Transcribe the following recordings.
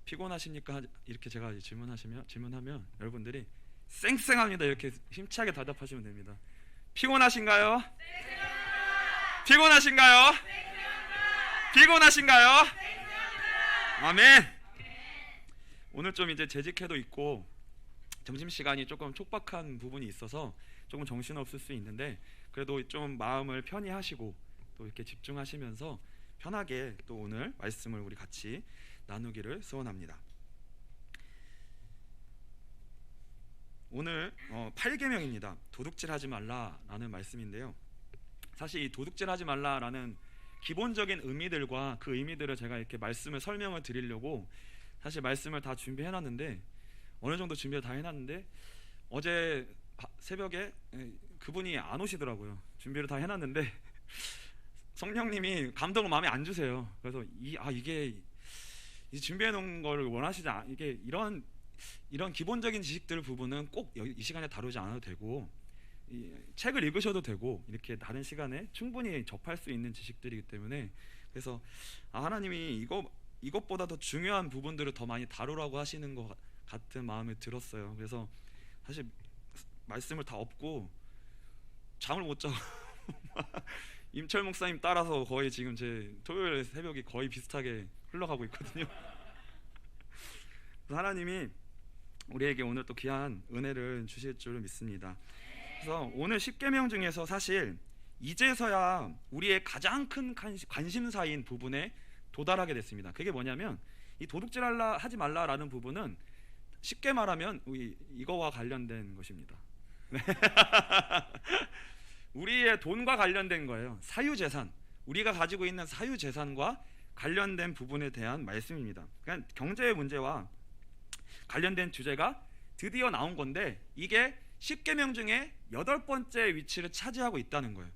피곤하십니까? 이렇게 제가 질문하면 여러분들이 쌩쌩합니다. 이렇게 힘차게 대답하시면 됩니다. 피곤하신가요? 피곤하신가요? 피곤하신가요? 아멘. 오늘 좀 이제 재직회도 있고 점심시간이 조금 촉박한 부분이 있어서 조금 정신없을 수 있는데, 그래도 좀 마음을 편히 하시고 또 이렇게 집중하시면서 편하게 또 오늘 말씀을 우리 같이 나누기를 소원합니다. 오늘 8계명입니다. 도둑질하지 말라라는 말씀인데요. 사실 이 도둑질하지 말라라는 기본적인 의미들과 그 의미들을 제가 이렇게 말씀을 설명을 드리려고 사실 말씀을 다 준비해놨는데, 어느 정도 준비를 다 해놨는데 어제 새벽에 그분이 안 오시더라고요. 준비를 다 해놨는데 성령님이 감동을 마음에 안 주세요. 그래서 이게 준비해놓은 걸 원하시지 않, 이게 이런 기본적인 지식들 부분은 꼭 이 시간에 다루지 않아도 되고, 책을 읽으셔도 되고 이렇게 다른 시간에 충분히 접할 수 있는 지식들이기 때문에, 그래서 하나님이 이것보다 더 중요한 부분들을 더 많이 다루라고 하시는 것 같은 마음이 들었어요. 그래서 사실 말씀을 다 엎고 잠을 못 자고 임철 목사님 따라서 거의 지금 제 토요일 새벽이 거의 비슷하게 흘러가고 있거든요. 하나님이 우리에게 오늘 또 귀한 은혜를 주실 줄 믿습니다. 그래서 오늘 10계명 중에서 사실 이제서야 우리의 가장 큰 관심사인 부분에 도달하게 됐습니다. 그게 뭐냐면 이 도둑질하지 말라라는 부분은 쉽게 말하면 이거와 관련된 것입니다. 우리의 돈과 관련된 거예요. 사유재산, 우리가 가지고 있는 사유재산과 관련된 부분에 대한 말씀입니다. 그러니까 경제의 문제와 관련된 주제가 드디어 나온 건데, 이게 10계명 중에 8번째 위치를 차지하고 있다는 거예요.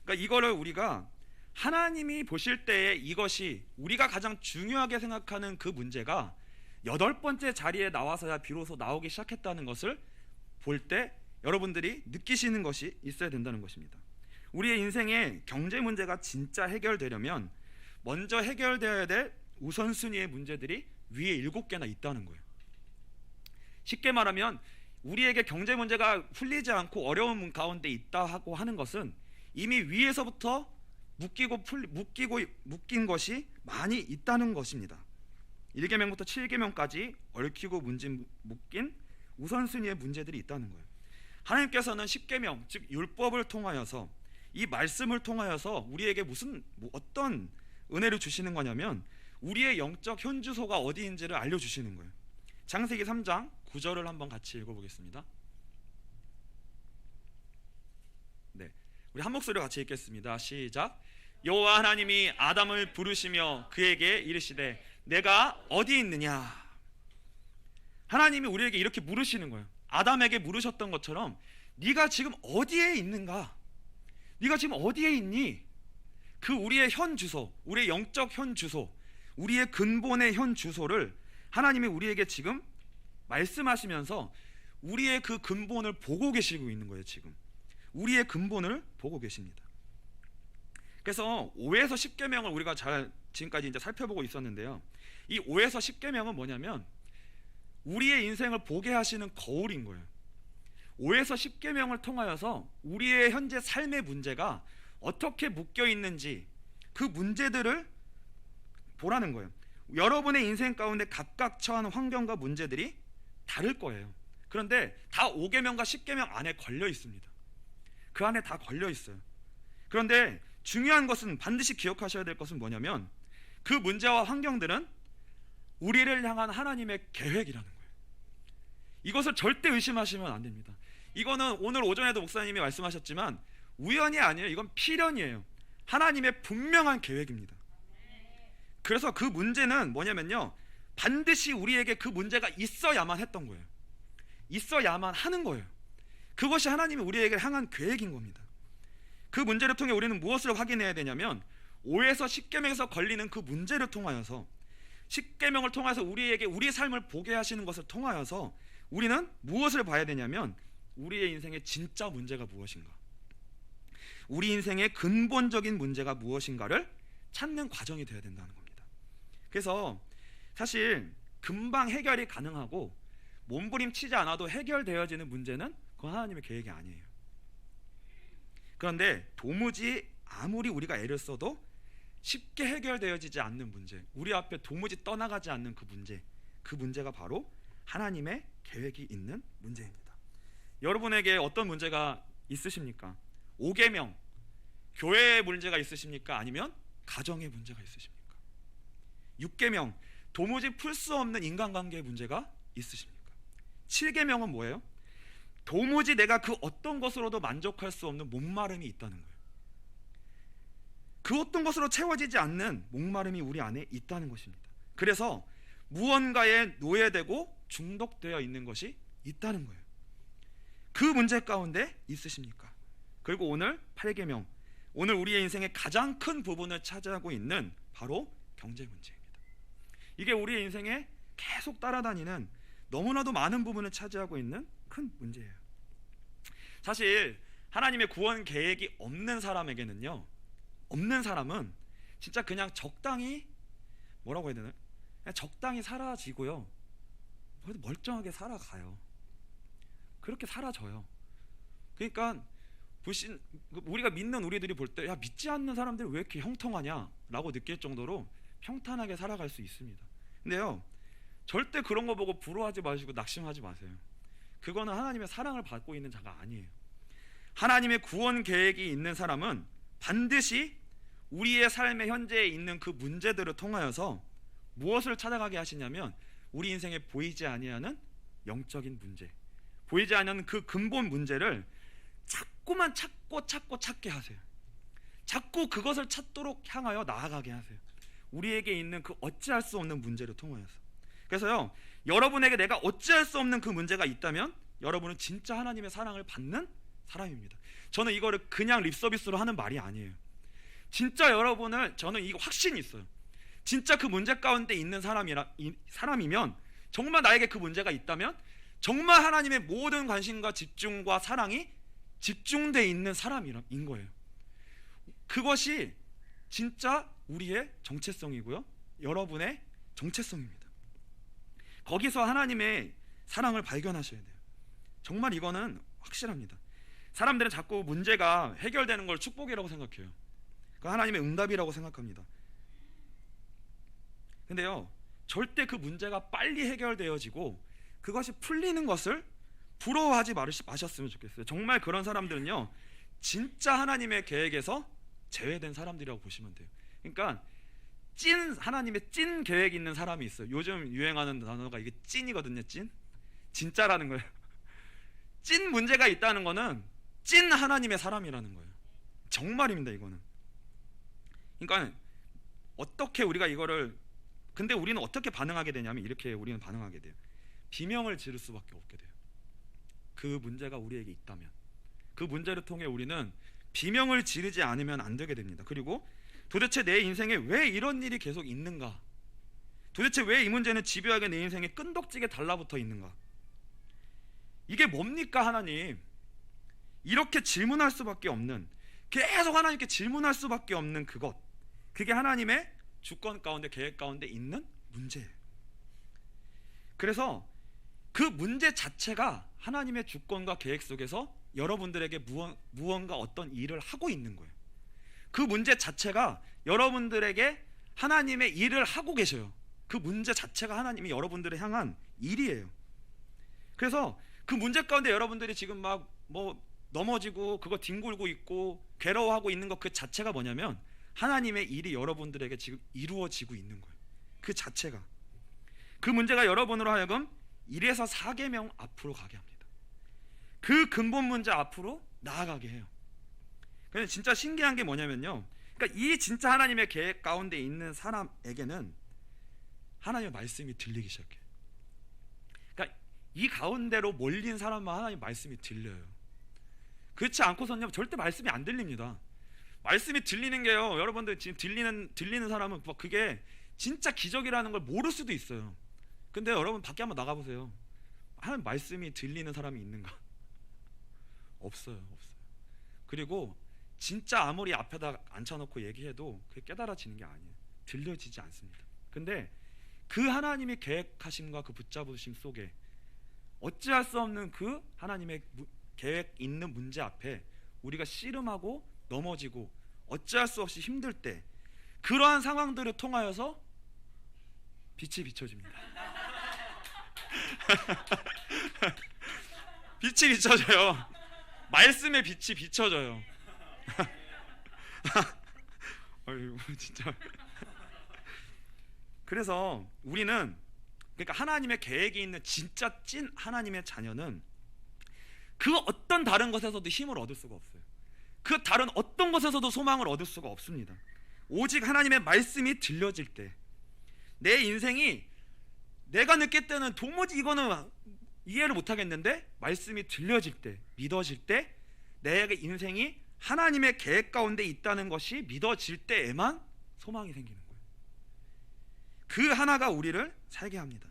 그러니까 이거를 우리가 하나님이 보실 때에 이것이 우리가 가장 중요하게 생각하는 그 문제가 8번째 자리에 나와서야 비로소 나오기 시작했다는 것을 볼 때 여러분들이 느끼시는 것이 있어야 된다는 것입니다. 우리의 인생의 경제 문제가 진짜 해결되려면 먼저 해결되어야 될 우선순위의 문제들이 위에 7개나 있다는 거예요. 쉽게 말하면 우리에게 경제 문제가 풀리지 않고 어려운 가운데 있다고 하는 것은 이미 위에서부터 묶인 것이 많이 있다는 것입니다. 1계명부터 7계명까지 얽히고 묶인 우선순위의 문제들이 있다는 거예요. 하나님께서는 10계명, 즉 율법을 통하여서, 이 말씀을 통하여서 우리에게 어떤 은혜를 주시는 거냐면 우리의 영적 현주소가 어디인지를 알려주시는 거예요. 창세기 3장 9절을 한번 같이 읽어보겠습니다. 네, 우리 한 목소리로 같이 읽겠습니다. 시작. 여호와 하나님이 아담을 부르시며 그에게 이르시되 내가 어디 있느냐. 하나님이 우리에게 이렇게 물으시는 거예요. 아담에게 물으셨던 것처럼 네가 지금 어디에 있는가? 네가 지금 어디에 있니? 그 우리의 현 주소, 우리의 영적 현 주소, 우리의 근본의 현 주소를 하나님이 우리에게 지금 말씀하시면서 우리의 그 근본을 보고 계시고 있는 거예요. 지금 우리의 근본을 보고 계십니다. 그래서 5에서 10계명을 우리가 지금까지 이제 살펴보고 있었는데요. 이 5에서 10계명은 뭐냐면 우리의 인생을 보게 하시는 거울인 거예요. 5에서 10계명을 통하여서 우리의 현재 삶의 문제가 어떻게 묶여 있는지 그 문제들을 보라는 거예요. 여러분의 인생 가운데 각각 처한 환경과 문제들이 다를 거예요. 그런데 다 5계명과 10계명 안에 걸려 있습니다. 그 안에 다 걸려 있어요. 그런데 중요한 것은, 반드시 기억하셔야 될 것은 뭐냐면 그 문제와 환경들은 우리를 향한 하나님의 계획이라는 거예요. 이것을 절대 의심하시면 안 됩니다. 이거는 오늘 오전에도 목사님이 말씀하셨지만 우연이 아니에요. 이건 필연이에요. 하나님의 분명한 계획입니다. 그래서 그 문제는 뭐냐면요, 반드시 우리에게 그 문제가 있어야만 했던 거예요. 있어야만 하는 거예요. 그것이 하나님이 우리에게 향한 계획인 겁니다. 그 문제를 통해 우리는 무엇을 확인해야 되냐면 5에서 10계명에서 걸리는 그 문제를 통하여서, 10계명을 통해서 우리에게 우리의 삶을 보게 하시는 것을 통하여서 우리는 무엇을 봐야 되냐면 우리의 인생의 진짜 문제가 무엇인가, 우리 인생의 근본적인 문제가 무엇인가를 찾는 과정이 되어야 된다는 겁니다. 그래서 사실 금방 해결이 가능하고 몸부림치지 않아도 해결되어지는 문제는 그건 하나님의 계획이 아니에요. 그런데 도무지 아무리 우리가 애를 써도 쉽게 해결되어지지 않는 문제, 우리 앞에 도무지 떠나가지 않는 그 문제가 바로 하나님의 계획이 있는 문제입니다. 여러분에게 어떤 문제가 있으십니까? 5계명, 교회의 문제가 있으십니까? 아니면 가정의 문제가 있으십니까? 6계명, 도무지 풀 수 없는 인간관계의 문제가 있으십니까? 7계명은 뭐예요? 도무지 내가 그 어떤 것으로도 만족할 수 없는 목마름이 있다는 거예요. 그 어떤 것으로 채워지지 않는 목마름이 우리 안에 있다는 것입니다. 그래서 무언가에 노예되고 중독되어 있는 것이 있다는 거예요. 그 문제 가운데 있으십니까? 그리고 오늘 8계명, 오늘 우리의 인생의 가장 큰 부분을 차지하고 있는 바로 경제 문제입니다. 이게 우리의 인생에 계속 따라다니는 너무나도 많은 부분을 차지하고 있는 큰 문제예요. 사실 하나님의 구원 계획이 없는 사람에게는요, 없는 사람은 진짜 그냥 적당히, 뭐라고 해야 되나요? 그냥 적당히 사라지고요, 멀쩡하게 살아가요. 그렇게 사라져요. 그러니까 우리가 믿는 우리들이 볼 때, 야, 믿지 않는 사람들이 왜 이렇게 형통하냐 라고 느낄 정도로 평탄하게 살아갈 수 있습니다. 근데요, 절대 그런 거 보고 부러워하지 마시고 낙심하지 마세요. 그거는 하나님의 사랑을 받고 있는 자가 아니에요. 하나님의 구원 계획이 있는 사람은 반드시 우리의 삶의 현재에 있는 그 문제들을 통하여서 무엇을 찾아가게 하시냐면, 우리 인생에 보이지 아니하는 영적인 문제, 보이지 않는 그 근본 문제를 자꾸만 찾게 하세요. 자꾸 그것을 찾도록 향하여 나아가게 하세요. 우리에게 있는 그 어찌할 수 없는 문제를 통하여서. 그래서요, 여러분에게 내가 어찌할 수 없는 그 문제가 있다면 여러분은 진짜 하나님의 사랑을 받는 사람입니다. 저는 이거를 그냥 립서비스로 하는 말이 아니에요. 진짜 저는 이거 확신이 있어요. 진짜 그 문제 가운데 있는 사람이면, 정말 나에게 그 문제가 있다면 정말 하나님의 모든 관심과 집중과 사랑이 집중되어 있는 사람인 거예요. 그것이 진짜 우리의 정체성이고요, 여러분의 정체성입니다. 거기서 하나님의 사랑을 발견하셔야 돼요. 정말 이거는 확실합니다. 사람들은 자꾸 문제가 해결되는 걸 축복이라고 생각해요. 그 하나님의 응답이라고 생각합니다. 근데요, 절대 그 문제가 빨리 해결되어지고 그것이 풀리는 것을 부러워하지 마셨으면 좋겠어요. 정말 그런 사람들은요, 진짜 하나님의 계획에서 제외된 사람들이라고 보시면 돼요. 그러니까 하나님의 찐 계획이 있는 사람이 있어요. 요즘 유행하는 단어가 이게 찐이거든요. 진짜라는 거예요. 찐 문제가 있다는 거는 찐 하나님의 사람이라는 거예요. 정말입니다, 이거는. 그러니까 어떻게 우리가 근데 우리는 어떻게 반응하게 되냐면, 이렇게 우리는 반응하게 돼요. 비명을 지를 수밖에 없게 돼요. 그 문제가 우리에게 있다면 그 문제를 통해 우리는 비명을 지르지 않으면 안 되게 됩니다. 그리고 도대체 내 인생에 왜 이런 일이 계속 있는가, 도대체 왜 이 문제는 집요하게 내 인생에 끈덕지게 달라붙어 있는가, 이게 뭡니까 하나님? 이렇게 질문할 수밖에 없는, 계속 하나님께 질문할 수밖에 없는 그게 하나님의 주권 가운데, 계획 가운데 있는 문제예요. 그래서 그 문제 자체가 하나님의 주권과 계획 속에서 여러분들에게 무언가 어떤 일을 하고 있는 거예요. 그 문제 자체가 여러분들에게 하나님의 일을 하고 계셔요. 그 문제 자체가 하나님이 여러분들을 향한 일이에요. 그래서 그 문제 가운데 여러분들이 지금 막 넘어지고 그거 뒹굴고 있고 괴로워하고 있는 것 그 자체가 뭐냐면, 하나님의 일이 여러분들에게 지금 이루어지고 있는 거예요. 그 자체가. 그 문제가 여러분으로 하여금 1에서 4계명 앞으로 가게 합니다. 그 근본 문제 앞으로 나아가게 해요. 그래서 진짜 신기한 게 뭐냐면요, 그러니까 이 진짜 하나님의 계획 가운데 있는 사람에게는 하나님의 말씀이 들리기 시작해요. 그러니까 이 가운데로 몰린 사람만 하나님의 말씀이 들려요. 그렇지 않고서는 절대 말씀이 안 들립니다. 말씀이 들리는 게요, 여러분들 지금 들리는 사람은 그게 진짜 기적이라는 걸 모를 수도 있어요. 근데 여러분 밖에 한번 나가보세요. 하나님 말씀이 들리는 사람이 있는가? 없어요. 그리고 진짜 아무리 앞에다 앉혀놓고 얘기해도 그게 깨달아지는 게 아니에요. 들려지지 않습니다. 근데 그 하나님의 계획하심과 그 붙잡으심 속에 어찌할 수 없는 그 하나님의 계획 있는 문제 앞에 우리가 씨름하고 넘어지고 어찌할 수 없이 힘들 때, 그러한 상황들을 통하여서 빛이 비춰집니다. 빛이 비춰져요. 말씀의 빛이 비춰져요. 아이고 진짜. 그래서 우리는, 그러니까 하나님의 계획이 있는 진짜 찐 하나님의 자녀는 그 어떤 다른 것에서도 힘을 얻을 수가 없어요. 그 다른 어떤 것에서도 소망을 얻을 수가 없습니다. 오직 하나님의 말씀이 들려질 때, 내 인생이 내가 느낄 때는 도무지 이거는 이해를 못하겠는데 말씀이 들려질 때, 믿어질 때, 내 인생이 하나님의 계획 가운데 있다는 것이 믿어질 때에만 소망이 생기는 거예요. 그 하나가 우리를 살게 합니다.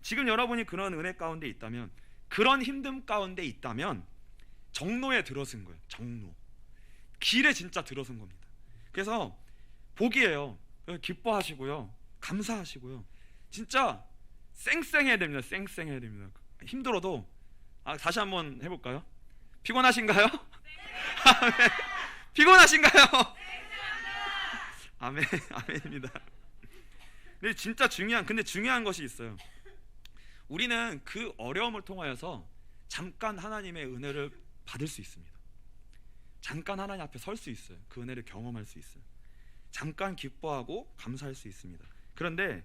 지금 여러분이 그런 은혜 가운데 있다면, 그런 힘듦 가운데 있다면 정로에 들어선 거예요. 정로, 길에 진짜 들어선 겁니다. 그래서 복이에요. 기뻐하시고요, 감사하시고요, 진짜 쌩쌩해야 됩니다. 쌩쌩해야 됩니다. 힘들어도 다시 한번 해볼까요? 피곤하신가요? 아멘. 피곤하신가요? 아멘. 아멘입니다. 근데 진짜 중요한 것이 있어요. 우리는 그 어려움을 통하여서 잠깐 하나님의 은혜를 받을 수 있습니다. 잠깐 하나님 앞에 설 수 있어요. 그 은혜를 경험할 수 있어요. 잠깐 기뻐하고 감사할 수 있습니다. 그런데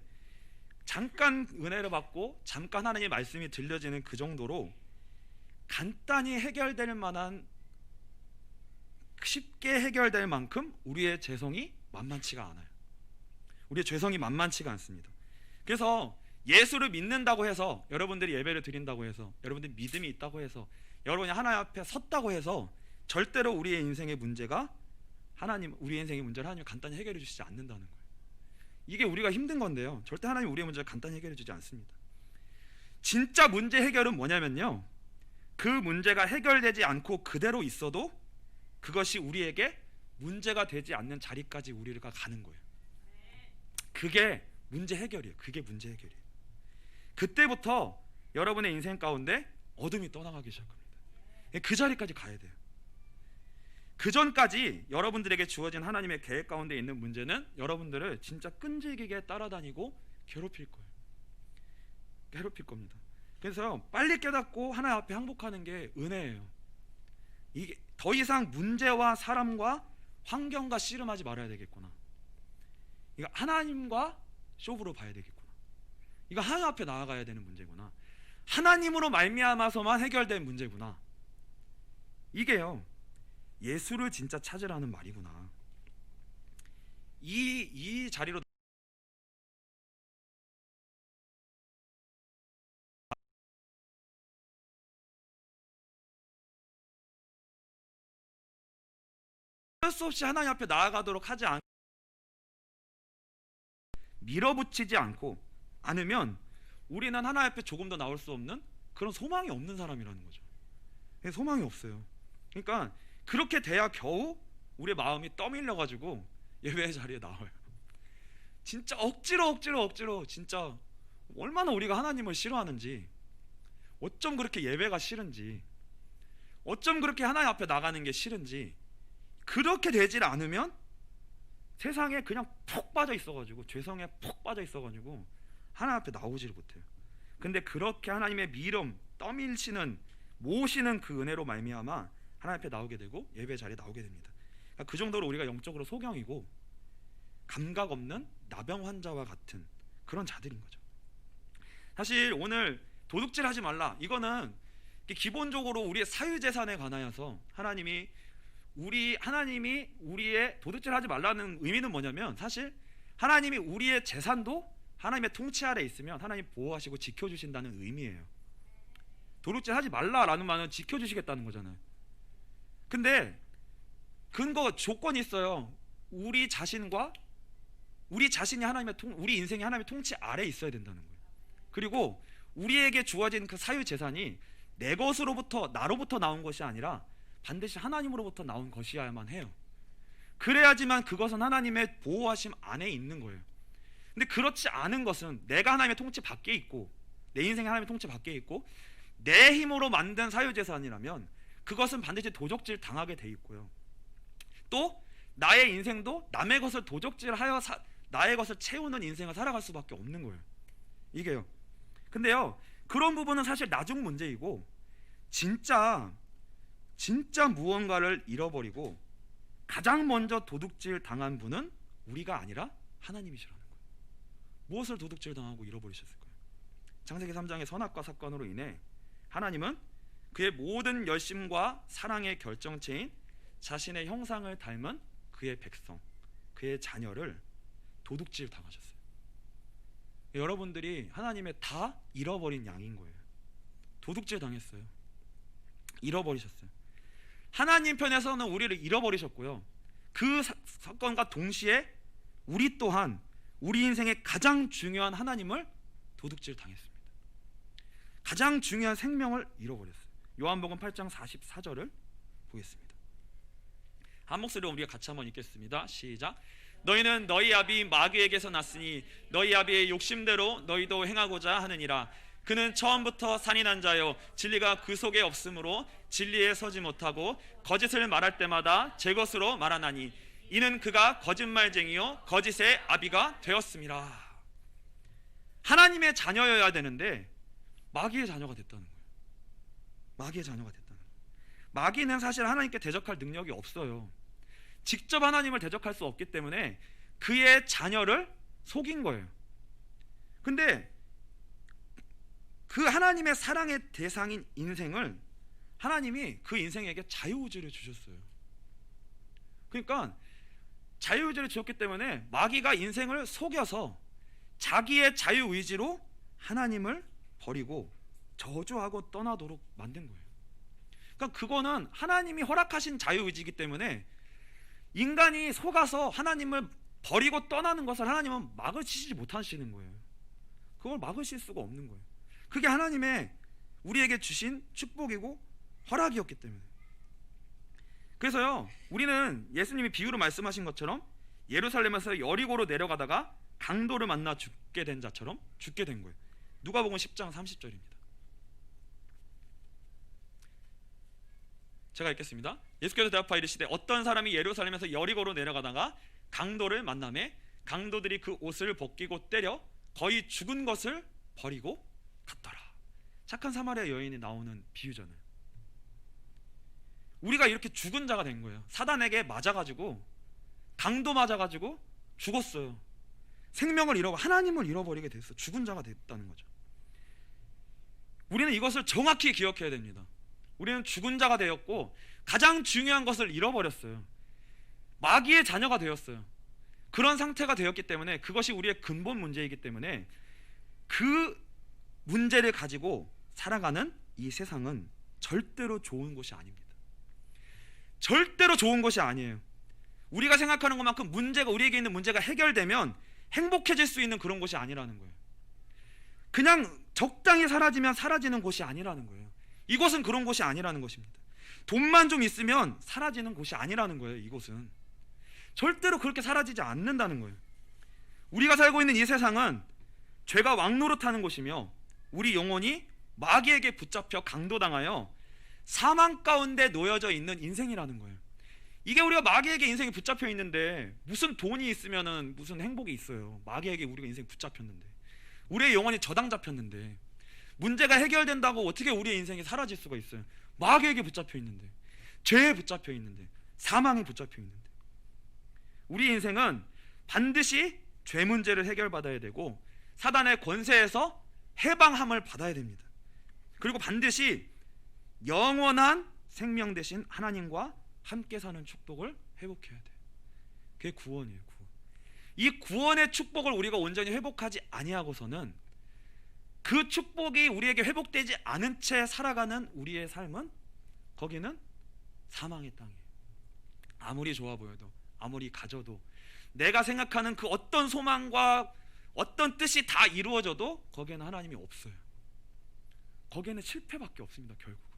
잠깐 은혜를 받고 잠깐 하나님의 말씀이 들려지는 그 정도로 간단히 해결될 만한, 쉽게 해결될 만큼 우리의 죄성이 만만치가 않아요. 우리의 죄성이 만만치가 않습니다. 그래서 예수를 믿는다고 해서, 여러분들이 예배를 드린다고 해서, 여러분들이 믿음이 있다고 해서, 여러분이 하나님 앞에 섰다고 해서 절대로 우리의 인생의 문제가 우리의 인생의 문제를 하나님이 간단히 해결해 주시지 않는다는 거예요. 이게 우리가 힘든 건데요, 절대 하나님 우리의 문제를 간단히 해결해 주지 않습니다. 진짜 문제 해결은 뭐냐면요, 그 문제가 해결되지 않고 그대로 있어도 그것이 우리에게 문제가 되지 않는 자리까지 우리가 가는 거예요. 그게 문제 해결이에요. 그게 문제 해결이에요. 그때부터 여러분의 인생 가운데 어둠이 떠나가기 시작합니다. 그 자리까지 가야 돼요. 그 전까지 여러분들에게 주어진 하나님의 계획 가운데 있는 문제는 여러분들을 진짜 끈질기게 따라다니고 괴롭힐 거예요. 괴롭힐 겁니다. 그래서 빨리 깨닫고 하나님 앞에 항복하는 게 은혜예요. 이게 더 이상 문제와 사람과 환경과 씨름하지 말아야 되겠구나. 이거 하나님과 쇼부로 봐야 되겠구나. 이거 하나님 앞에 나아가야 되는 문제구나. 하나님으로 말미암아서만 해결된 문제구나. 이게요, 예수를 진짜 찾으라는 말이구나. 이 자리로 할 수 없이 하나님 앞에 나아가도록 하지 않고, 밀어붙이지 않으면 우리는 하나님 앞에 조금 더 나올 수 없는 그런 소망이 없는 사람이라는 거죠. 소망이 없어요. 그러니까 그렇게 돼야 겨우 우리의 마음이 떠밀려 가지고 예배의 자리에 나와요. 진짜 억지로 진짜 얼마나 우리가 하나님을 싫어하는지, 어쩜 그렇게 예배가 싫은지, 어쩜 그렇게 하나님 앞에 나가는 게 싫은지, 그렇게 되질 않으면 세상에 그냥 푹 빠져 있어가지고, 죄성에 푹 빠져 있어가지고 하나님 앞에 나오지를 못해요. 근데 그렇게 하나님의 미름, 떠밀시는, 모시는 그 은혜로 말미암아 하나님 앞에 나오게 되고 예배 자리에 나오게 됩니다. 그러니까 그 정도로 우리가 영적으로 소경이고 감각 없는 나병 환자와 같은 그런 자들인 거죠. 사실 오늘 도둑질하지 말라, 이거는 기본적으로 우리의 사유재산에 관하여서 하나님이 우리의 도둑질하지 말라는 의미는 뭐냐면, 사실 하나님이 우리의 재산도 하나님의 통치 아래 있으면 하나님 보호하시고 지켜주신다는 의미예요. 도둑질하지 말라라는 말은 지켜주시겠다는 거잖아요. 근데 조건이 있어요. 우리 자신이 우리 인생이 하나님의 통치 아래 있어야 된다는 거예요. 그리고 우리에게 주어진 그 사유 재산이 내 것으로부터, 나로부터 나온 것이 아니라 반드시 하나님으로부터 나온 것이어야만 해요. 그래야지만 그것은 하나님의 보호하심 안에 있는 거예요. 근데 그렇지 않은 것은 내가 하나님의 통치 밖에 있고, 내 인생이 하나님의 통치 밖에 있고, 내 힘으로 만든 사유재산이라면 그것은 반드시 도적질 당하게 돼 있고요. 또 나의 인생도 남의 것을 도적질하여 나의 것을 채우는 인생을 살아갈 수밖에 없는 거예요. 이게요. 근데요, 그런 부분은 사실 나중 문제이고, 진짜 무언가를 잃어버리고 가장 먼저 도둑질 당한 분은 우리가 아니라 하나님이시라는 거예요. 무엇을 도둑질 당하고 잃어버리셨을까요? 창세기 3장의 선악과 사건으로 인해 하나님은 그의 모든 열심과 사랑의 결정체인 자신의 형상을 닮은 그의 백성, 그의 자녀를 도둑질 당하셨어요. 여러분들이 하나님의 다 잃어버린 양인 거예요. 도둑질 당했어요. 잃어버리셨어요. 하나님 편에서는 우리를 잃어버리셨고요, 그 사건과 동시에 우리 또한 우리 인생의 가장 중요한 하나님을 도둑질 당했습니다. 가장 중요한 생명을 잃어버렸어요. 요한복음 8장 44절을 보겠습니다. 한 목소리로 우리가 같이 한번 읽겠습니다. 시작. 너희는 너희 아비 마귀에게서 났으니 너희 아비의 욕심대로 너희도 행하고자 하느니라. 그는 처음부터 산인한 자요 진리가 그 속에 없으므로 진리에 서지 못하고 거짓을 말할 때마다 제 것으로 말하나니 이는 그가 거짓말쟁이요 거짓의 아비가 되었음이라. 하나님의 자녀여야 되는데 마귀의 자녀가 됐다는 거예요. 마귀의 자녀가 됐다는 거예요. 마귀는 사실 하나님께 대적할 능력이 없어요. 직접 하나님을 대적할 수 없기 때문에 그의 자녀를 속인 거예요. 근데 그 하나님의 사랑의 대상인 인생을 하나님이 그 인생에게 자유의지를 주셨어요. 그러니까 자유의지를 주셨기 때문에 마귀가 인생을 속여서 자기의 자유의지로 하나님을 버리고 저주하고 떠나도록 만든 거예요. 그러니까 그거는 하나님이 허락하신 자유의지이기 때문에 인간이 속아서 하나님을 버리고 떠나는 것을 하나님은 막으시지 못하시는 거예요. 그걸 막으실 수가 없는 거예요. 그게 하나님의 우리에게 주신 축복이고 허락이었기 때문에. 그래서요, 우리는 예수님이 비유로 말씀하신 것처럼 예루살렘에서 여리고로 내려가다가 강도를 만나 죽게 된 자처럼 죽게 된 거예요. 누가복음 10장 30절입니다. 제가 읽겠습니다. 예수께서 대답하여 이르시되 어떤 사람이 예루살렘에서 여리고로 내려가다가 강도를 만나매 강도들이 그 옷을 벗기고 때려 거의 죽은 것을 버리고 갔더라. 착한 사마리아 여인이 나오는 비유잖아요. 우리가 이렇게 죽은 자가 된 거예요. 사단에게 맞아가지고, 강도 맞아가지고 죽었어요. 생명을 잃어버리고 하나님을 잃어버리게 됐어. 죽은 자가 됐다는 거죠. 우리는 이것을 정확히 기억해야 됩니다. 우리는 죽은 자가 되었고 가장 중요한 것을 잃어버렸어요. 마귀의 자녀가 되었어요. 그런 상태가 되었기 때문에 그것이 우리의 근본 문제이기 때문에 그 문제를 가지고 살아가는 이 세상은 절대로 좋은 곳이 아닙니다. 절대로 좋은 것이 아니에요. 우리가 생각하는 것만큼 문제가, 우리에게 있는 문제가 해결되면 행복해질 수 있는 그런 곳이 아니라는 거예요. 그냥 적당히 사라지면 사라지는 곳이 아니라는 거예요. 이곳은 그런 곳이 아니라는 것입니다. 돈만 좀 있으면 사라지는 곳이 아니라는 거예요. 이곳은 절대로 그렇게 사라지지 않는다는 거예요. 우리가 살고 있는 이 세상은 죄가 왕노릇하는 곳이며 우리 영혼이 마귀에게 붙잡혀 강도당하여 사망 가운데 놓여져 있는 인생이라는 거예요. 이게 우리가 마귀에게 인생이 붙잡혀 있는데 무슨 돈이 있으면은 무슨 행복이 있어요. 마귀에게 우리가 인생이 붙잡혔는데, 우리의 영혼이 저당 잡혔는데, 문제가 해결된다고 어떻게 우리의 인생이 사라질 수가 있어요? 마귀에게 붙잡혀 있는데, 죄에 붙잡혀 있는데, 사망에 붙잡혀 있는데. 우리 인생은 반드시 죄 문제를 해결받아야 되고 사단의 권세에서 해방함을 받아야 됩니다. 그리고 반드시 영원한 생명 되신 하나님과 함께 사는 축복을 회복해야 돼요. 그게 구원이에요. 구원. 이 구원의 축복을 우리가 온전히 회복하지 아니하고서는 그 축복이 우리에게 회복되지 않은 채 살아가는 우리의 삶은, 거기는 사망의 땅이에요. 아무리 좋아 보여도, 아무리 가져도, 내가 생각하는 그 어떤 소망과 어떤 뜻이 다 이루어져도 거기에는 하나님이 없어요. 거기에는 실패밖에 없습니다. 결국은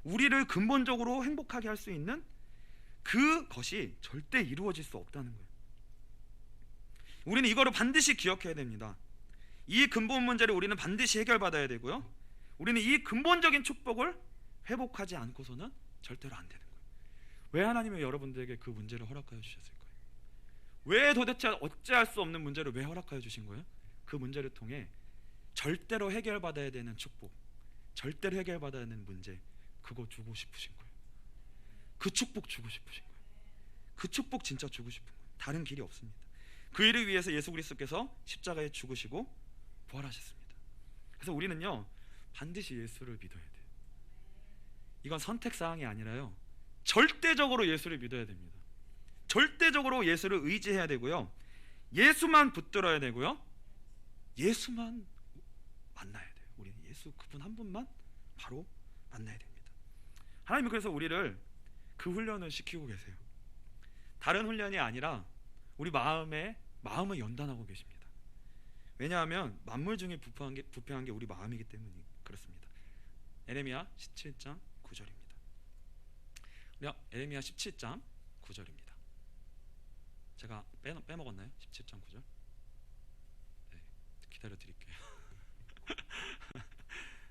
우리를 근본적으로 행복하게 할 수 있는 그것이 절대 이루어질 수 없다는 거예요. 우리는 이거를 반드시 기억해야 됩니다. 이 근본 문제를 우리는 반드시 해결받아야 되고요. 우리는 이 근본적인 축복을 회복하지 않고서는 절대로 안 되는 거예요. 왜 하나님이 여러분들에게 그 문제를 허락하여 주셨을까요? 왜 도대체 어찌할 수 없는 문제를 왜 허락하여 주신 거예요? 그 문제를 통해 절대로 해결받아야 되는 축복, 절대로 해결받아야 되는 문제, 그거 주고 싶으신 거예요. 그 축복 주고 싶으신 거예요. 그 축복 진짜 주고 싶은 거예요. 다른 길이 없습니다. 그 일을 위해서 예수 그리스도께서 십자가에 죽으시고 부활하셨습니다. 그래서 우리는요 반드시 예수를 믿어야 돼요. 이건 선택사항이 아니라요 절대적으로 예수를 믿어야 됩니다. 절대적으로 예수를 의지해야 되고요, 예수만 붙들어야 되고요, 예수만 만나야 돼요. 우리는 예수 그분 한 분만 바로 만나야 됩니다. 하나님은 그래서 우리를 그 훈련을 시키고 계세요. 다른 훈련이 아니라 우리 마음을 연단하고 계십니다. 왜냐하면 만물 중에 부패한 게 우리 마음이기 때문에 그렇습니다. 에레미야 17장 9절입니다. 우리 에레미야 17장 9절입니다. 제가 빼먹었나요? 17장 9절? 네, 기다려 드릴게요.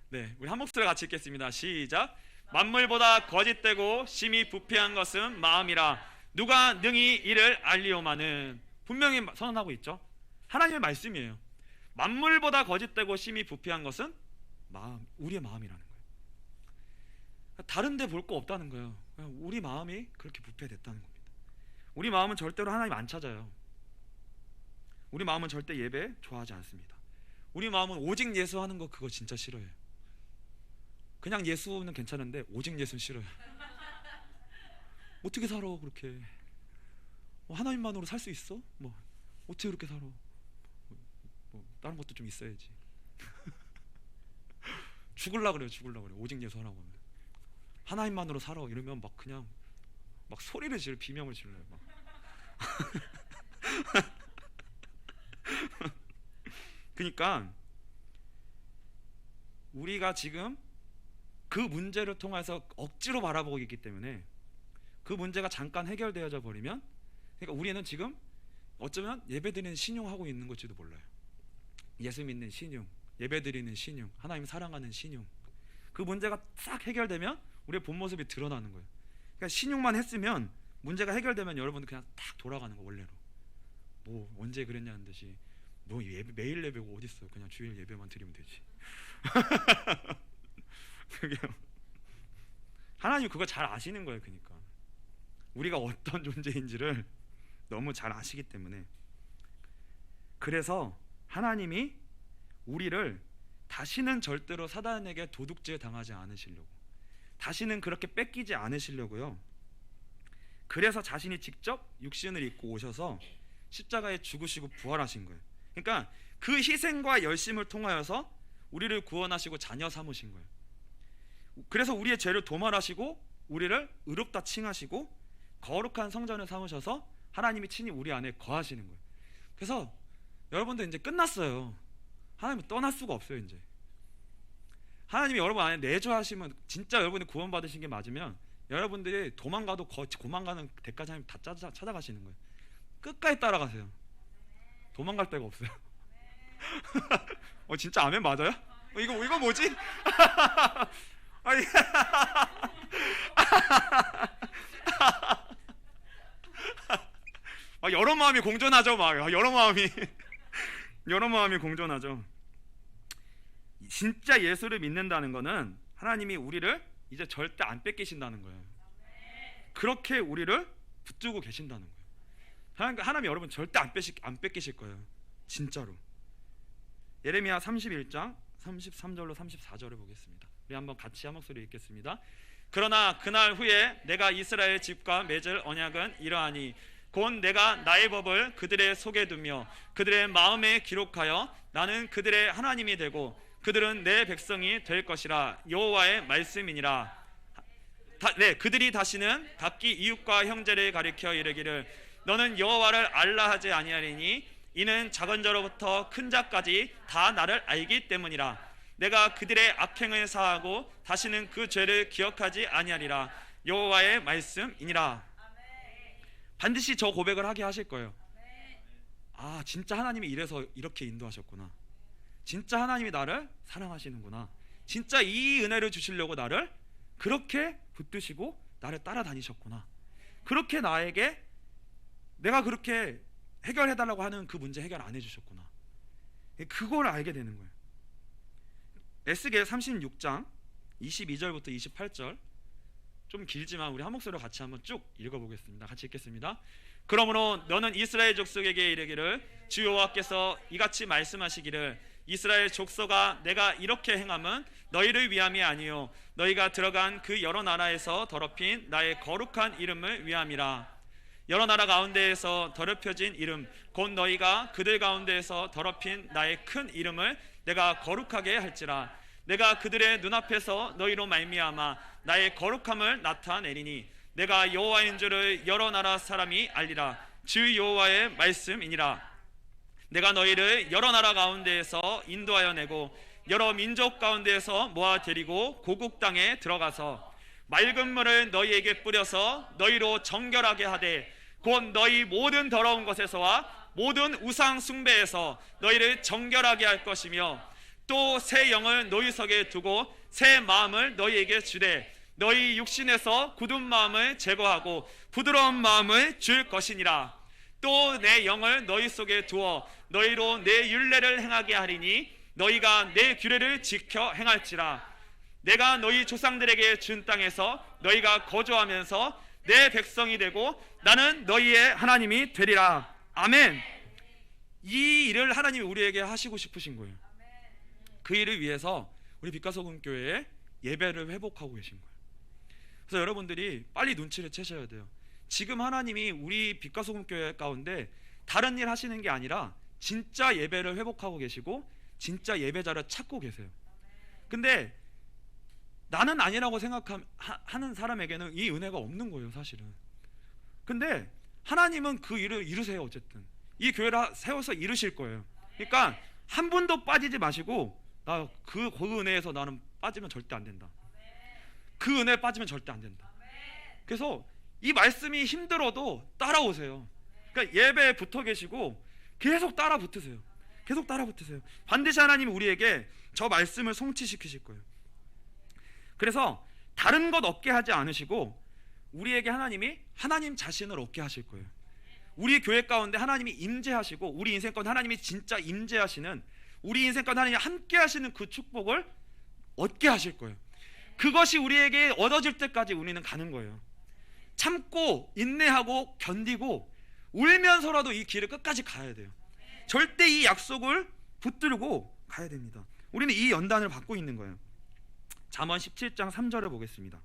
네, 우리 한 목소리 같이 읽겠습니다. 시작. 만물보다 거짓되고 심히 부패한 것은 마음이라 누가 능히 이를 알리오마는. 분명히 선언하고 있죠. 하나님의 말씀이에요. 만물보다 거짓되고 심히 부패한 것은 마음, 우리의 마음이라는 거예요. 다른 데 볼 거 없다는 거예요. 우리 마음이 그렇게 부패됐다는 겁니다. 우리 마음은 절대로 하나님 안 찾아요. 우리 마음은 절대 예배 좋아하지 않습니다. 우리 마음은 오직 예수 하는 거 그거 진짜 싫어해요. 그냥 예수는 괜찮은데 오직 예수는 싫어요. 어떻게 살아 그렇게? 하나님만으로 살 수 있어? 어떻게 그렇게 살아? 다른 것도 좀 있어야지. 죽으려고 그래요. 오직 예수 하라고 하면. 하나님만으로 살아 이러면 그냥 소리를 지르 비명을 질러요. 그러니까 우리가 지금 그 문제를 통해서 억지로 바라보고 있기 때문에 그 문제가 잠깐 해결되어져 버리면, 그러니까 우리는 지금 어쩌면 예배드리는 신용하고 있는 것지도 몰라요. 예수 믿는 신용, 예배드리는 신용, 하나님 사랑하는 신용, 그 문제가 싹 해결되면 우리의 본 모습이 드러나는 거예요. 그러니까 신용만 했으면 문제가 해결되면 여러분들 그냥 딱 돌아가는 거 원래로. 언제 그랬냐는 듯이 매일 예배가 어딨어? 그냥 주일 예배만 드리면 되지. 그게요. 하나님 그거 잘 아시는 거예요. 그러니까 우리가 어떤 존재인지를 너무 잘 아시기 때문에. 그래서 하나님이 우리를 다시는 절대로 사단에게 도둑질 당하지 않으시려고, 다시는 그렇게 뺏기지 않으시려고요. 그래서 자신이 직접 육신을 입고 오셔서 십자가에 죽으시고 부활하신 거예요. 그러니까 그 희생과 열심을 통하여서 우리를 구원하시고 자녀 삼으신 거예요. 그래서 우리의 죄를 도말하시고 우리를 의롭다 칭하시고 거룩한 성전을 삼으셔서 하나님이 친히 우리 안에 거하시는 거예요. 그래서 여러분들 이제 끝났어요. 하나님은 떠날 수가 없어요. 이제 하나님이 여러분 안에 내주하시면, 진짜 여러분이 구원받으신 게 맞으면 여러분들이 도망가도 도망가는 데까지 하나님 다 찾아가시는 거예요. 끝까지 따라가세요. 도망갈 데가 없어요. 진짜 아멘 맞아요? 이거 뭐지? 아니, 여러 마음이 공존하죠. 여러 마음이 공존하죠. 진짜 예수를 믿는다는 것은 하나님이 우리를 이제 절대 안 뺏기신다는 거예요. 그렇게 우리를 붙들고 계신다는 거예요. 하나님이 여러분 절대 안 뺏기실 거예요. 진짜로. 예레미야 31장 33절로 34절을 보겠습니다. 우리 한번 같이 한 목소리 읽겠습니다. 그러나 그날 후에 내가 이스라엘 집과 맺을 언약은 이러하니 곧 내가 나의 법을 그들의 속에 두며 그들의 마음에 기록하여 나는 그들의 하나님이 되고 그들은 내 백성이 될 것이라. 여호와의 말씀이니라. 그들이 다시는 각기 이웃과 형제를 가리켜 이르기를 너는 여호와를 알라 하지 아니하리니 이는 작은 자로부터 큰 자까지 다 나를 알기 때문이라. 내가 그들의 악행을 사하고 다시는 그 죄를 기억하지 아니하리라. 여호와의 말씀이니라. 반드시 저 고백을 하게 하실 거예요. 아, 진짜 하나님이 이래서 이렇게 인도하셨구나. 진짜 하나님이 나를 사랑하시는구나. 진짜 이 은혜를 주시려고 나를 그렇게 붙드시고 나를 따라다니셨구나. 그렇게 나에게 내가 그렇게 해결해달라고 하는 그 문제 해결 안 해주셨구나. 그걸 알게 되는 거예요. 에스겔 36장 22절부터 28절, 좀 길지만 우리 한 목소리로 같이 한번 쭉 읽어보겠습니다. 같이 읽겠습니다. 그러므로 너는 이스라엘 족속에게 이르기를 주 여호와께서 이같이 말씀하시기를 이스라엘 족속아, 내가 이렇게 행함은 너희를 위함이 아니요 너희가 들어간 그 여러 나라에서 더럽힌 나의 거룩한 이름을 위함이라. 여러 나라 가운데에서 더럽혀진 이름 곧 너희가 그들 가운데에서 더럽힌 나의 큰 이름을 내가 거룩하게 할지라. 내가 그들의 눈앞에서 너희로 말미암아 나의 거룩함을 나타내리니 내가 여호와인 줄을 여러 나라 사람이 알리라. 주 여호와의 말씀이니라. 내가 너희를 여러 나라 가운데에서 인도하여 내고 여러 민족 가운데에서 모아 데리고 고국 땅에 들어가서 맑은 물을 너희에게 뿌려서 너희로 정결하게 하되 곧 너희 모든 더러운 것에서와 모든 우상 숭배에서 너희를 정결하게 할 것이며 또 새 영을 너희 속에 두고 새 마음을 너희에게 주되 너희 육신에서 굳은 마음을 제거하고 부드러운 마음을 줄 것이니라. 또 내 영을 너희 속에 두어 너희로 내 율례를 행하게 하리니 너희가 내 규례를 지켜 행할지라. 내가 너희 조상들에게 준 땅에서 너희가 거주하면서 내 백성이 되고 나는 너희의 하나님이 되리라. 아멘. 이 일을 하나님이 우리에게 하시고 싶으신 거예요. 그 일을 위해서 우리 빛과소금교회에 예배를 회복하고 계신 거예요. 그래서 여러분들이 빨리 눈치를 채셔야 돼요. 지금 하나님이 우리 빛과소금교회 가운데 다른 일 하시는 게 아니라 진짜 예배를 회복하고 계시고 진짜 예배자를 찾고 계세요. 근데 나는 아니라고 생각하는 사람에게는 이 은혜가 없는 거예요, 사실은. 근데 하나님은 그 일을 이루세요. 어쨌든 이 교회를 세워서 이루실 거예요. 그러니까 한 분도 빠지지 마시고 나 그 은혜에서 나는 빠지면 절대 안 된다. 그 은혜에 빠지면 절대 안 된다. 그래서 이 말씀이 힘들어도 따라오세요. 그러니까 예배에 붙어 계시고 계속 따라 붙으세요. 계속 따라 붙으세요. 반드시 하나님이 우리에게 저 말씀을 성취시키실 거예요. 그래서 다른 것 얻게 하지 않으시고 우리에게 하나님이 하나님 자신을 얻게 하실 거예요. 우리 교회 가운데 하나님이 임재하시고 우리 인생 가운데 하나님이 진짜 임재하시는, 우리 인생 가운데 하나님이 함께 하시는 그 축복을 얻게 하실 거예요. 그것이 우리에게 얻어질 때까지 우리는 가는 거예요. 참고 인내하고 견디고 울면서라도 이 길을 끝까지 가야 돼요. 절대 이 약속을 붙들고 가야 됩니다. 우리는 이 연단을 받고 있는 거예요. 잠언 17장 3절을 보겠습니다.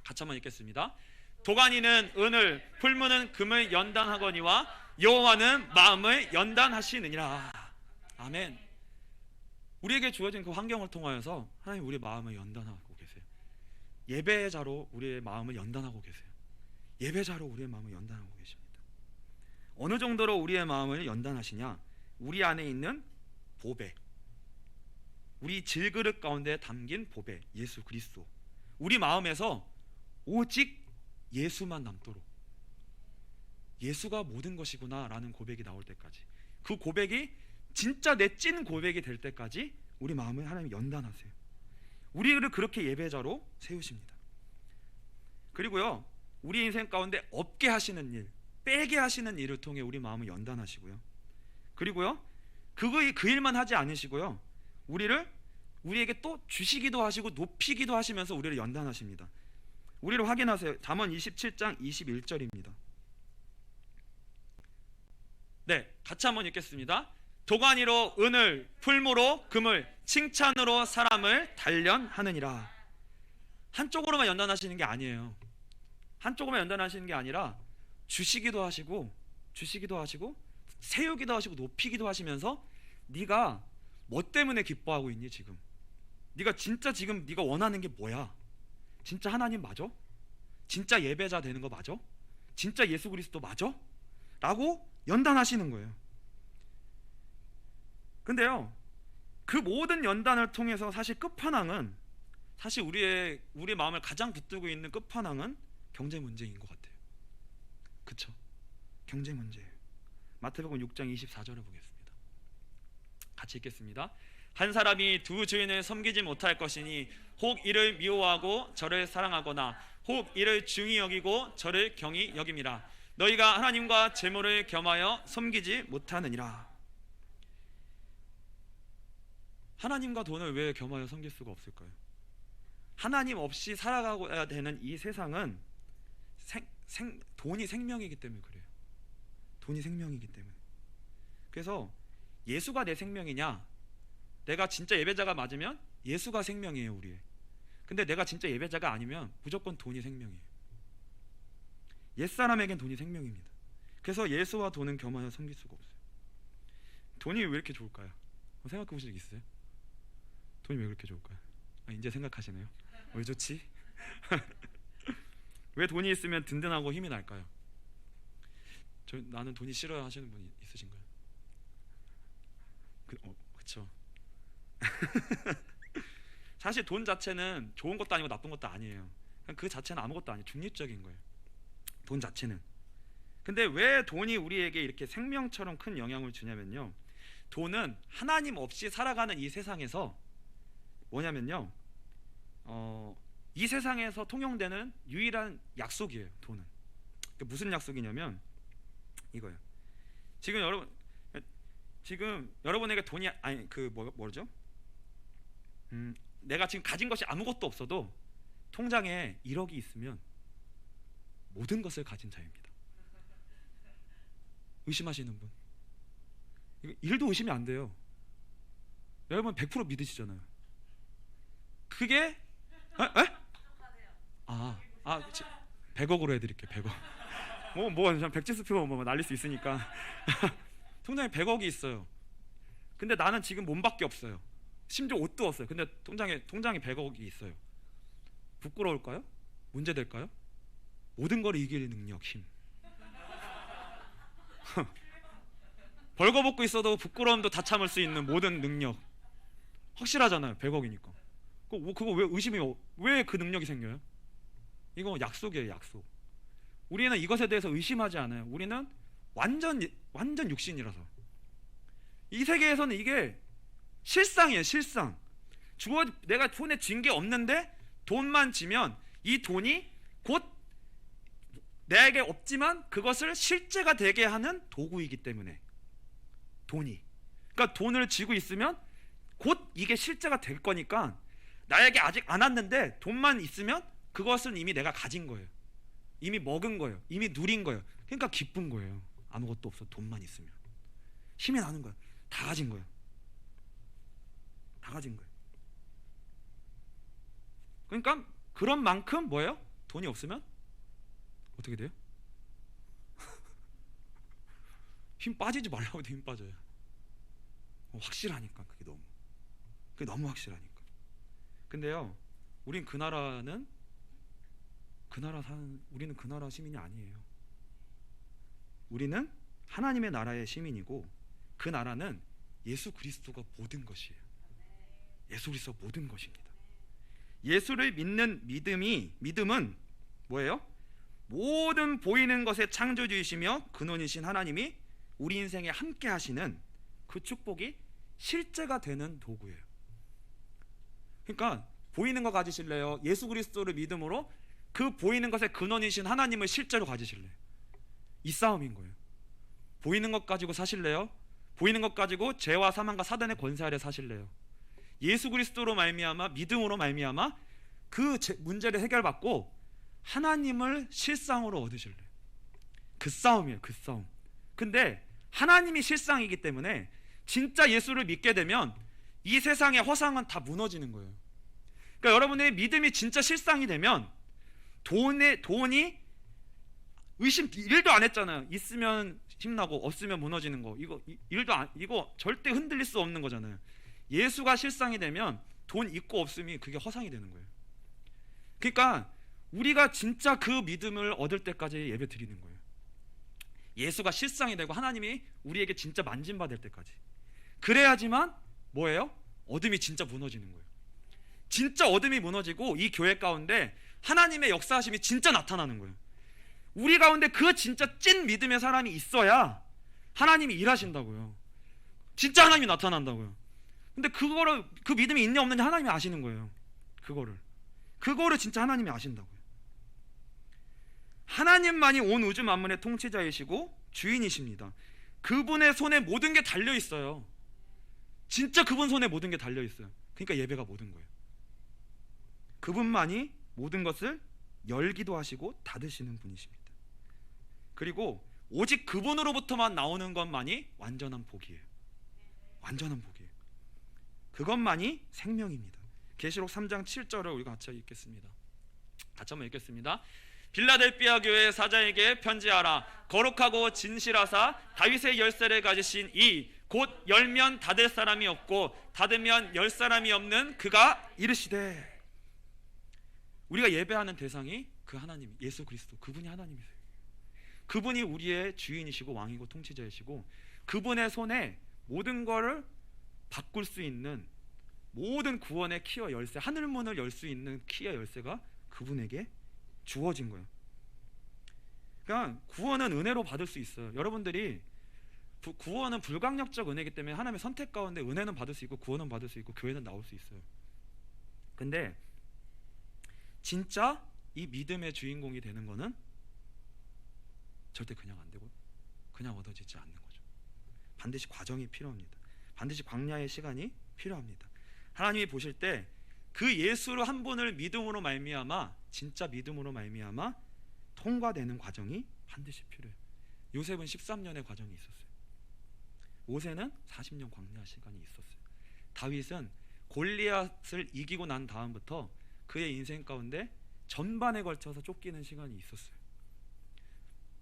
같이 한번 읽겠습니다. 도가니는 은을, 풀무는 금을 연단하거니와 여호와는 마음을 연단하시느니라. 아멘. 우리에게 주어진 그 환경을 통하여서 하나님 우리의 마음을 연단하고 계세요. 예배자로 우리의 마음을 연단하고 계세요. 예배자로 우리의 마음을 연단하고 계십니다. 어느 정도로 우리의 마음을 연단하시냐? 우리 안에 있는 보배, 우리 질그릇 가운데 담긴 보배, 예수 그리스도, 우리 마음에서 오직 예수만 남도록, 예수가 모든 것이구나 라는 고백이 나올 때까지, 그 고백이 진짜 내 찐 고백이 될 때까지 우리 마음을 하나님 연단하세요. 우리를 그렇게 예배자로 세우십니다. 그리고요, 우리 인생 가운데 없게 하시는 일, 빼게 하시는 일을 통해 우리 마음을 연단하시고요. 그리고요, 그 일만 하지 않으시고요, 우리에게 또 주시기도 하시고 높이기도 하시면서 우리를 연단하십니다. 우리를 확인하세요. 잠언 27장 21절입니다. 네, 같이 한번 읽겠습니다. 도가니로 은을, 풀무로 금을, 칭찬으로 사람을 단련하느니라. 한쪽으로만 연단하시는 게 아니에요. 한쪽으로만 연단하시는 게 아니라 주시기도 하시고 세우기도 하시고 높이기도 하시면서 네가 뭐 때문에 기뻐하고 있니? 지금 네가 진짜 지금 네가 원하는 게 뭐야? 진짜 하나님 맞아? 진짜 예배자 되는 거 맞아? 진짜 예수 그리스도 맞아? 라고 연단하시는 거예요. 근데요, 그 모든 연단을 통해서 사실 끝판왕은, 사실 우리의 마음을 가장 붙들고 있는 끝판왕은 경제 문제인 것 같아요. 그쵸? 경제 문제예요. 마태복음 6장 24절을 보겠습니다. 같이 읽겠습니다. 한 사람이 두 주인을 섬기지 못할 것이니 혹 이를 미워하고 저를 사랑하거나 혹 이를 중히 여기고 저를 경히 여김이라. 너희가 하나님과 재물을 겸하여 섬기지 못하느니라. 하나님과 돈을 왜 겸하여 섬길 수가 없을까요? 하나님 없이 살아가야 되는 이 세상은 돈이 생명이기 때문에 그래요. 돈이 생명이기 때문에. 그래서 예수가 내 생명이냐? 내가 진짜 예배자가 맞으면 예수가 생명이에요, 우리의. 근데 내가 진짜 예배자가 아니면 무조건 돈이 생명이에요. 옛사람에겐 돈이 생명입니다. 그래서 예수와 돈은 겸하여 섬길 수가 없어요. 돈이 왜 이렇게 좋을까요? 생각해 보신 적 있어요? 돈이 왜 그렇게 좋을까요? 이제 생각하시네요. 왜 좋지? 왜 돈이 있으면 든든하고 힘이 날까요? 나는 돈이 싫어요 하시는 분이 있으신가요? 그쵸. 사실 돈 자체는 좋은 것도 아니고 나쁜 것도 아니에요. 그 자체는 아무것도 아니에요. 중립적인 거예요, 돈 자체는. 근데 왜 돈이 우리에게 이렇게 생명처럼 큰 영향을 주냐면요, 돈은 하나님 없이 살아가는 이 세상에서 뭐냐면요, 이 세상에서 통용되는 유일한 약속이에요. 돈은 무슨 약속이냐면 이거예요. 지금 여러분에게 돈이 뭐죠? 내가 지금 가진 것이 아무것도 없어도 통장에 1억이 있으면 모든 것을 가진 자입니다. 의심하시는 분, 이거 1도 의심이 안 돼요. 여러분 100% 믿으시잖아요. 그게 100억으로 해드릴게요. 100억. 뭐 백지수표 날릴 수 있으니까. 통장에 100억이 있어요. 근데 나는 지금 몸밖에 없어요. 심지어 옷도 없어요. 근데 통장에 100억이 있어요. 부끄러울까요? 문제될까요? 모든 걸 이길 능력, 힘. 벌거벗고 있어도 부끄러움도 다 참을 수 있는 모든 능력. 확실하잖아요. 100억이니까. 그거 왜 그 능력이 생겨요? 이거 약속이에요, 약속. 우리는 이것에 대해서 의심하지 않아요. 우리는 완전 육신이라서. 이 세계에서는 이게 실상이에요, 실상. 내가 손에 쥔 게 없는데 돈만 지면 이 돈이 곧 내게 없지만 그것을 실제가 되게 하는 도구이기 때문에. 돈이, 그러니까 돈을 쥐고 있으면 곧 이게 실제가 될 거니까, 나에게 아직 안 왔는데 돈만 있으면 그것은 이미 내가 가진 거예요. 이미 먹은 거예요. 이미 누린 거예요. 그러니까 기쁜 거예요. 아무것도 없어 돈만 있으면 힘이 나는 거예요. 다 가진 거예요. 다 가진 거예요. 그러니까 그런 만큼 뭐예요? 돈이 없으면 어떻게 돼요? 힘 빠지지 말라고 해도 힘 빠져요. 확실하니까. 그게 너무 확실하니까. 근데요, 우린 그 나라 시민이 아니에요. 우리는 하나님의 나라의 시민이고, 그 나라는 예수 그리스도가 모든 것이에요. 예수 그리스도가 모든 것입니다. 예수를 믿는 믿음은 뭐예요? 모든 보이는 것의 창조주이시며 근원이신 하나님이 우리 인생에 함께 하시는 그 축복이 실제가 되는 도구예요. 그러니까 보이는 거 가지실래요? 예수 그리스도를 믿음으로 그 보이는 것의 근원이신 하나님을 실제로 가지실래요? 이 싸움인 거예요. 보이는 것 가지고 사실래요? 보이는 것 가지고 죄와 사망과 사단의 권세 아래 사실래요? 예수 그리스도로 말미암아, 믿음으로 말미암아 그 문제를 해결받고 하나님을 실상으로 얻으실래요? 그 싸움이에요, 그 싸움. 근데 하나님이 실상이기 때문에 진짜 예수를 믿게 되면 이 세상의 허상은 다 무너지는 거예요. 그러니까 여러분의 믿음이 진짜 실상이 되면 돈이 의심 1도 안 했잖아요. 있으면 힘나고 없으면 무너지는 거. 이거 절대 흔들릴 수 없는 거잖아요. 예수가 실상이 되면 돈 있고 없음이 그게 허상이 되는 거예요. 그러니까 우리가 진짜 그 믿음을 얻을 때까지 예배 드리는 거예요. 예수가 실상이 되고 하나님이 우리에게 진짜 만진받을 때까지. 그래야지만 뭐예요? 어둠이 진짜 무너지는 거예요. 진짜 어둠이 무너지고 이 교회 가운데 하나님의 역사하심이 진짜 나타나는 거예요. 우리 가운데 그 진짜 찐 믿음의 사람이 있어야 하나님이 일하신다고요. 진짜 하나님이 나타난다고요. 근데 그거를, 그 믿음이 있냐 없느냐 하나님이 아시는 거예요. 그거를 진짜 하나님이 아신다고요. 하나님만이 온 우주 만물의 통치자이시고 주인이십니다. 그분의 손에 모든 게 달려 있어요. 진짜 그분 손에 모든 게 달려 있어요. 그러니까 예배가 모든 거예요. 그분만이 모든 것을 열기도 하시고 닫으시는 분이십니다. 그리고 오직 그분으로부터만 나오는 것만이 완전한 복이에요. 완전한 복이에요. 그것만이 생명입니다. 계시록 3장 7절을 우리가 같이 읽겠습니다. 같이 한번 읽겠습니다. 빌라델비아 교회 사자에게 편지하라. 거룩하고 진실하사 다윗의 열쇠를 가지신 이 곧 열면 닫을 사람이 없고 닫으면 열 사람이 없는 그가 이르시되. 우리가 예배하는 대상이 그 하나님, 예수 그리스도, 그분이 하나님이세요. 그분이 우리의 주인이시고 왕이고 통치자이시고, 그분의 손에 모든 것을 바꿀 수 있는 모든 구원의 키와 열쇠, 하늘문을 열 수 있는 키와 열쇠가 그분에게 주어진 거예요. 그러니까 구원은 은혜로 받을 수 있어요. 여러분들이 구원은 불강력적 은혜이기 때문에 하나님의 선택 가운데 은혜는 받을 수 있고 구원은 받을 수 있고 교회는 나올 수 있어요. 근데 진짜 이 믿음의 주인공이 되는 거는 절대 그냥 안 되고 그냥 얻어지지 않는 거죠. 반드시 과정이 필요합니다. 반드시 광야의 시간이 필요합니다. 하나님이 보실 때 그 예수를 한 분을 믿음으로 말미암아, 진짜 믿음으로 말미암아 통과되는 과정이 반드시 필요해요. 요셉은 13년의 과정이 있었어요. 모세는 40년 광야 시간이 있었어요. 다윗은 골리앗을 이기고 난 다음부터 그의 인생 가운데 전반에 걸쳐서 쫓기는 시간이 있었어요.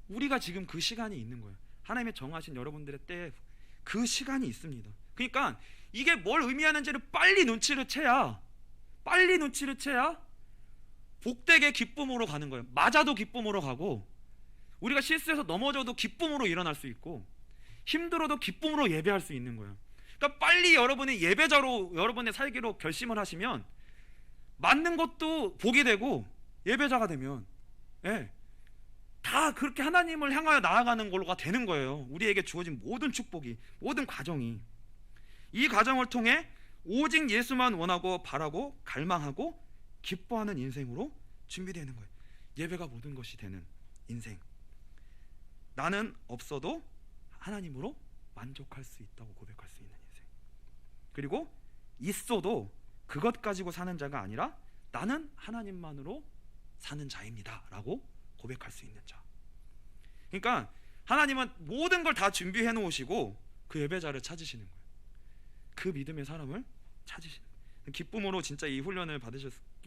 우리가 지금 그 시간이 있는 거예요. 하나님의 정하신 여러분들의 때에 그 시간이 있습니다. 그러니까 이게 뭘 의미하는지를 빨리 눈치를 채야 복되게 기쁨으로 가는 거예요. 맞아도 기쁨으로 가고, 우리가 실수해서 넘어져도 기쁨으로 일어날 수 있고, 힘들어도 기쁨으로 예배할 수 있는 거예요. 그러니까 빨리 여러분이 예배자로 여러분의 살기로 결심을 하시면 맞는 것도 복이 되고, 예배자가 되면 다 그렇게 하나님을 향하여 나아가는 걸로가 되는 거예요. 우리에게 주어진 모든 축복이, 모든 과정이, 이 과정을 통해 오직 예수만 원하고 바라고 갈망하고 기뻐하는 인생으로 준비되는 거예요. 예배가 모든 것이 되는 인생. 나는 없어도 하나님으로 만족할 수 있다고 고백할 수 있는 인생. 그리고 있어도 그것 가지고 사는 자가 아니라 나는 하나님만으로 사는 자입니다 라고 고백할 수 있는 자. 그러니까 하나님은 모든 걸 다 준비해 놓으시고 그 예배자를 찾으시는 거예요. 그 믿음의 사람을 찾으시는 거예요. 기쁨으로 진짜 이 훈련을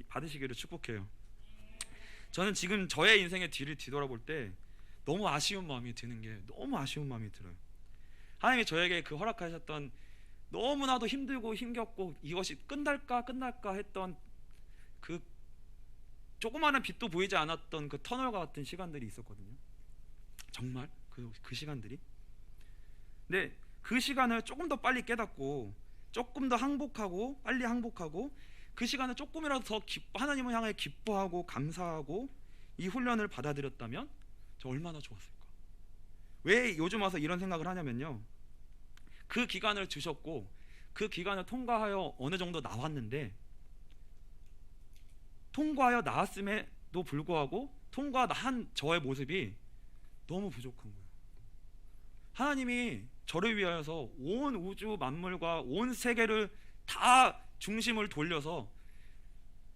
받으시기를 축복해요. 저는 지금 저의 인생의 뒤를 뒤돌아볼 때 너무 아쉬운 마음이 드는 게, 너무 아쉬운 마음이 들어요. 하나님이 저에게 그 허락하셨던, 너무나도 힘들고 힘겹고 이것이 끝날까 했던 그 조그마한 빛도 보이지 않았던 그 터널과 같은 시간들이 있었거든요. 정말 그 시간들이. 근데 그 시간을 조금 더 빨리 깨닫고 조금 더 항복하고 빨리 항복하고 그 시간을 조금이라도 더 하나님을 향해 기뻐하고 감사하고 이 훈련을 받아들였다면 저 얼마나 좋았을까. 왜 요즘 와서 이런 생각을 하냐면요, 그 기간을 주셨고 그 기간을 통과하여 어느 정도 나왔는데, 통과하여 나왔음에도 불구하고 통과한 저의 모습이 너무 부족한 거예요. 하나님이 저를 위하여서 온 우주 만물과 온 세계를 다 중심을 돌려서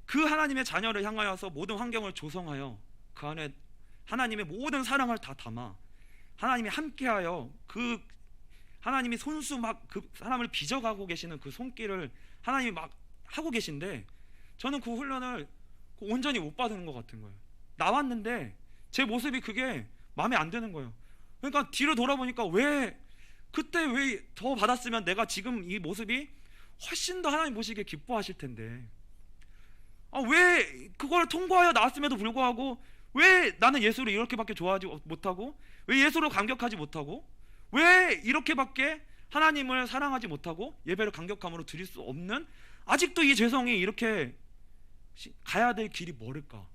그 하나님의 자녀를 향하여서 모든 환경을 조성하여 그 안에 하나님의 모든 사랑을 다 담아 하나님이 함께하여 그 하나님이 손수 막 그 사람을 빚어가고 계시는 그 손길을 하나님이 막 하고 계신데, 저는 그 훈련을 온전히 못 받은 것 같은 거예요. 나왔는데 제 모습이 그게 마음에 안 드는 거예요. 그러니까 뒤로 돌아보니까 그때 왜 더 받았으면 내가 지금 이 모습이 훨씬 더 하나님 보시기에 기뻐하실 텐데, 왜 그걸 통과하여 나왔음에도 불구하고 왜 나는 예수를 이렇게밖에 좋아하지 못하고, 왜 예수를 감격하지 못하고, 왜 이렇게밖에 하나님을 사랑하지 못하고 예배를 감격함으로 드릴 수 없는, 아직도 이 죄성이 이렇게 가야 될 길이 멀을까.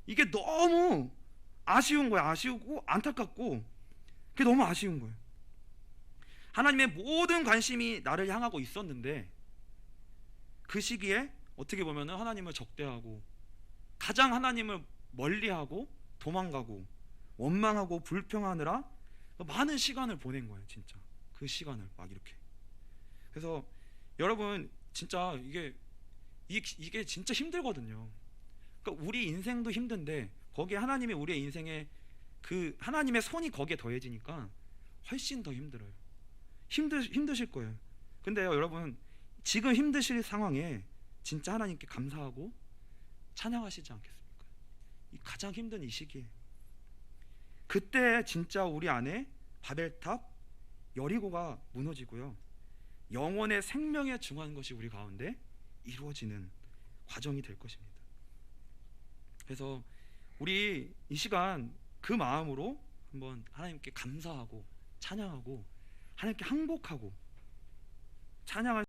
이게 너무 아쉬운 거예요. 아쉬우고 안타깝고 그게 너무 아쉬운 거예요. 하나님의 모든 관심이 나를 향하고 있었는데 그 시기에 어떻게 보면은 하나님을 적대하고 가장 하나님을 멀리하고 도망가고 원망하고 불평하느라 많은 시간을 보낸 거예요. 진짜 그 시간을 막 이렇게. 그래서 여러분 진짜 이게 진짜 힘들거든요. 그러니까 우리 인생도 힘든데 거기에 하나님이 우리의 인생에 그 하나님의 손이 거기에 더해지니까 훨씬 더 힘들어요. 힘드실 거예요. 근데요 여러분, 지금 힘드실 상황에 진짜 하나님께 감사하고 찬양하시지 않겠습니까? 이 가장 힘든 이 시기에 그때 진짜 우리 안에 바벨탑 여리고가 무너지고요, 영혼의 생명에 중한 것이 우리 가운데 이루어지는 과정이 될 것입니다. 그래서 우리 이 시간 그 마음으로 한번 하나님께 감사하고 찬양하고 하나님께 항복하고 찬양할